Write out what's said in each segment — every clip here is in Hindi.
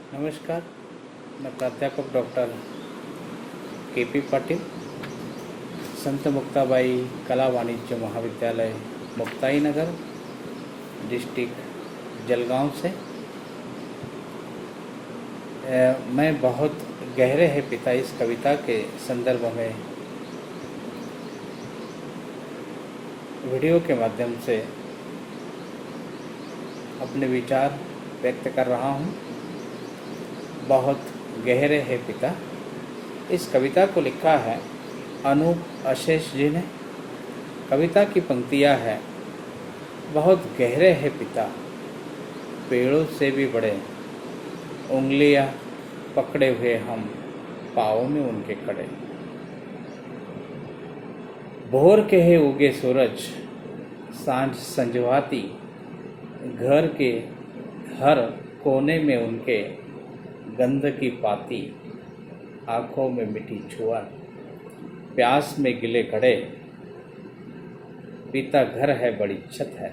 नमस्कार। मैं प्राध्यापक डॉक्टर के पाटिल, संत मुक्ताबाई कला वाणिज्य महाविद्यालय मुक्ताई नगर, डिस्ट्रिक्ट जलगांव से। मैं बहुत गहरे है पिता इस कविता के संदर्भ में वीडियो के माध्यम से अपने विचार व्यक्त कर रहा हूँ। बहुत गहरे है पिता, इस कविता को लिखा है अनूप अशेष जी ने। कविता की पंक्तियाँ है, बहुत गहरे है पिता, पेड़ों से भी बड़े, उंगलियां पकड़े हुए हम पाँव में उनके खड़े। भोर के है उगे सूरज, सांझ संजवाती, घर के हर कोने में उनके गंध की पाती, आँखों में मीठी छुआ, प्यास में गिले घड़े, पिता घर है बड़ी छत है,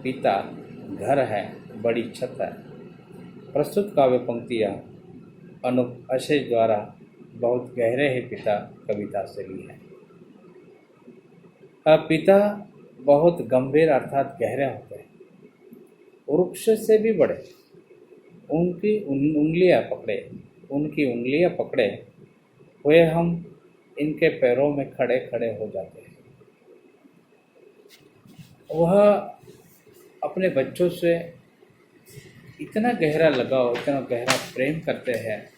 पिता घर है बड़ी छत है। प्रस्तुत काव्य पंक्तियाँ अनूप अशेष द्वारा बहुत गहरे है पिता कविता से ली है। पिता बहुत गंभीर अर्थात गहरे होते हैं, वृक्ष से भी बड़े, उनकी उंगलियां पकड़े हुए हम इनके पैरों में खड़े खड़े हो जाते हैं। वह अपने बच्चों से इतना गहरा लगाव, इतना गहरा प्रेम करते हैं,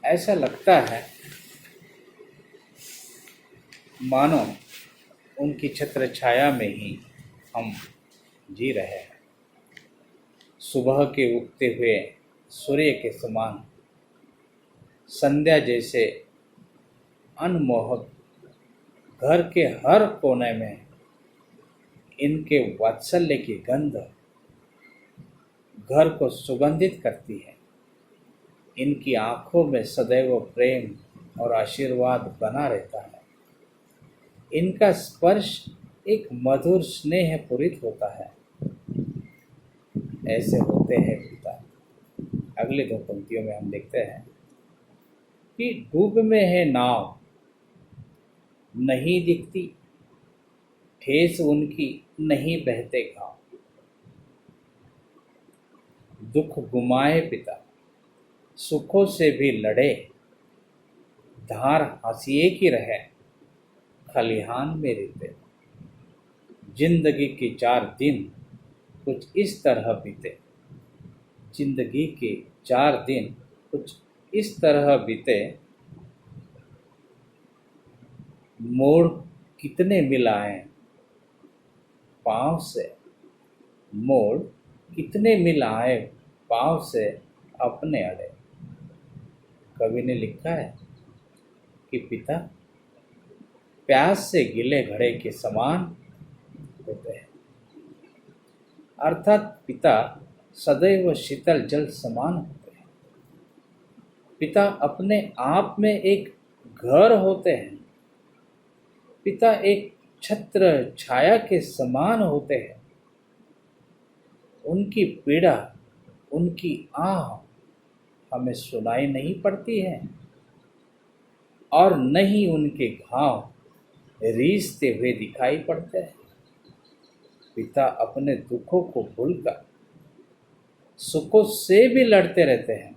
ऐसा लगता है मानो उनकी छत्र छाया में ही हम जी रहे हैं। सुबह के उगते हुए सूर्य के समान, संध्या जैसे अनमोहक, घर के हर कोने में इनके वात्सल्य की गंध घर को सुगंधित करती है। इनकी आँखों में सदैव प्रेम और आशीर्वाद बना रहता है। इनका स्पर्श एक मधुर स्नेह पूरित होता है। ऐसे होते हैं पिता। अगले दो पंक्तियों में हम देखते हैं कि डूब में है नाव, नहीं दिखती ठेस उनकी, नहीं बहते घाव। दुख गुमाए पिता, सुखों से भी लड़े, धार हंसिए की रहे, खलिहान में रहते। जिंदगी के 4 दिन कुछ इस तरह बीते, जिंदगी के 4 दिन कुछ इस तरह बीते। मोड़ कितने मिलाए पाँव से, मोड़ कितने मिलाए पाँव से अपने अड़े। कवि ने लिखा है कि पिता प्यास से गिले घड़े के समान होते हैं, अर्थात पिता सदैव शीतल जल समान होते हैं। पिता अपने आप में एक घर होते हैं। पिता एक छत्र छाया के समान होते हैं। उनकी पीड़ा, उनकी आह हमें सुनाई नहीं पड़ती है और न ही उनके घाव रीसते हुए दिखाई पड़ते हैं। पिता अपने दुखों को भूलकर सुखों से भी लड़ते रहते हैं।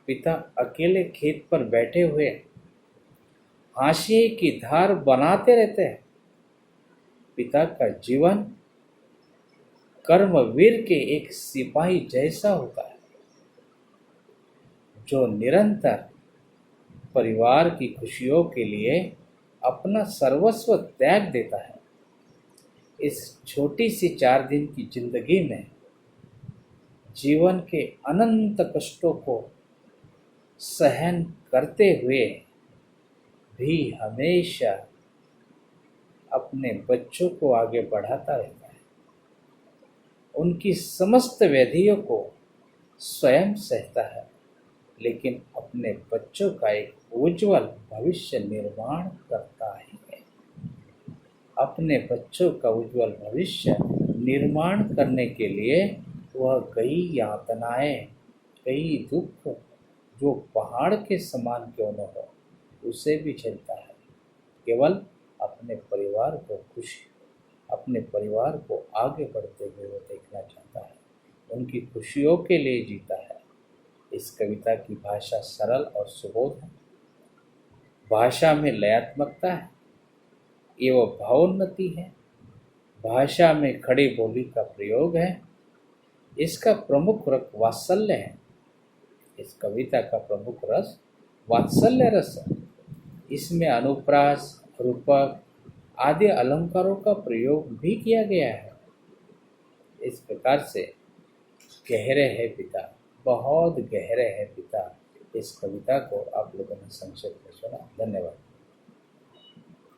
पिता अकेले खेत पर बैठे हुए हाशिए की धार बनाते रहते हैं। पिता का जीवन कर्मवीर के एक सिपाही जैसा होता है, जो निरंतर परिवार की खुशियों के लिए अपना सर्वस्व त्याग देता है। इस छोटी सी 4 दिन की जिंदगी में जीवन के अनंत कष्टों को सहन करते हुए भी हमेशा अपने बच्चों को आगे बढ़ाता रहता है। उनकी समस्त व्याधियों को स्वयं सहता है, लेकिन अपने बच्चों का एक उज्जवल भविष्य निर्माण करता है। अपने बच्चों का उज्जवल भविष्य निर्माण करने के लिए वह कई यातनाएं, कई दुख जो पहाड़ के समान क्यों न हो उसे भी झेलता है। केवल अपने परिवार को खुशी, अपने परिवार को आगे बढ़ते हुए वो देखना चाहता है, उनकी खुशियों के लिए जीता है। इस कविता की भाषा सरल और सुबोध है, भाषा में लयात्मकता है, एवं भावोन्नति है, भाषा में खड़ी बोली का प्रयोग है। इसका प्रमुख रस वात्सल्य है। इस कविता का प्रमुख रस वात्सल्य रस है। इसमें अनुप्रास, रूपक आदि अलंकारों का प्रयोग भी किया गया है। इस प्रकार से गहरे है पिता, बहुत गहरे है पिता, इस कविता को आप लोगों ने संक्षेप में सुना। धन्यवाद।